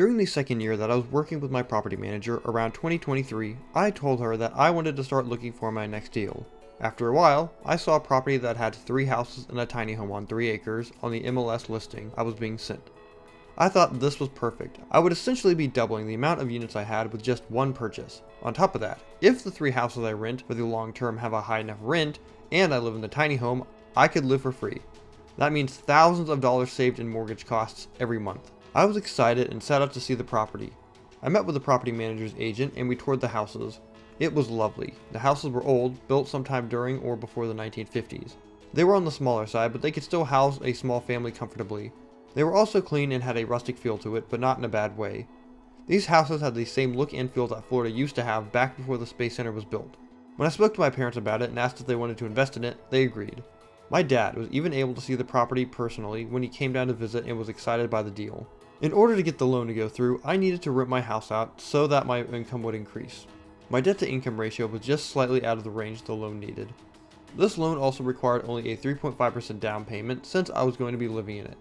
During the second year that I was working with my property manager around 2023, I told her that I wanted to start looking for my next deal. After a while, I saw a property that had 3 houses and a tiny home on 3 acres on the MLS listing I was being sent. I thought this was perfect. I would essentially be doubling the amount of units I had with just one purchase. On top of that, if the 3 houses I rent for the long term have a high enough rent, and I live in the tiny home, I could live for free. That means thousands of dollars saved in mortgage costs every month. I was excited and set out to see the property. I met with the property manager's agent and we toured the houses. It was lovely. The houses were old, built sometime during or before the 1950s. They were on the smaller side, but they could still house a small family comfortably. They were also clean and had a rustic feel to it, but not in a bad way. These houses had the same look and feel that Florida used to have back before the Space Center was built. When I spoke to my parents about it and asked if they wanted to invest in it, they agreed. My dad was even able to see the property personally when he came down to visit and was excited by the deal. In order to get the loan to go through, I needed to rent my house out so that my income would increase. My debt to income ratio was just slightly out of the range the loan needed. This loan also required only a 3.5% down payment since I was going to be living in it.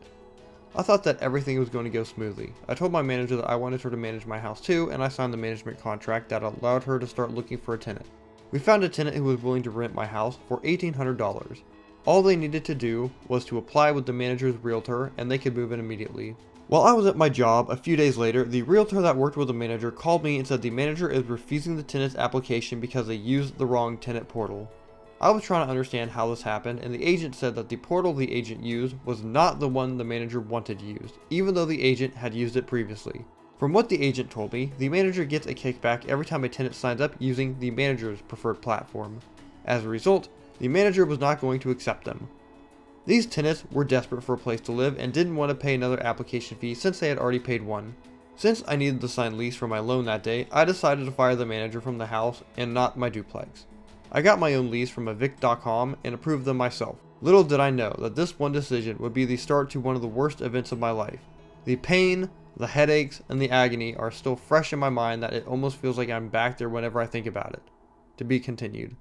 I thought that everything was going to go smoothly. I told my manager that I wanted her to manage my house too, and I signed the management contract that allowed her to start looking for a tenant. We found a tenant who was willing to rent my house for $1,800. All they needed to do was to apply with the manager's realtor and they could move in immediately. While I was at my job, a few days later, the realtor that worked with the manager called me and said the manager is refusing the tenant's application because they used the wrong tenant portal. I was trying to understand how this happened, and the agent said that the portal the agent used was not the one the manager wanted used, even though the agent had used it previously. From what the agent told me, the manager gets a kickback every time a tenant signs up using the manager's preferred platform. As a result, the manager was not going to accept them. These tenants were desperate for a place to live and didn't want to pay another application fee since they had already paid one. Since I needed the signed lease for my loan that day, I decided to fire the manager from the house and not my duplex. I got my own lease from evict.com and approved them myself. Little did I know that this one decision would be the start to one of the worst events of my life. The pain, the headaches, and the agony are still fresh in my mind that it almost feels like I'm back there whenever I think about it. To be continued.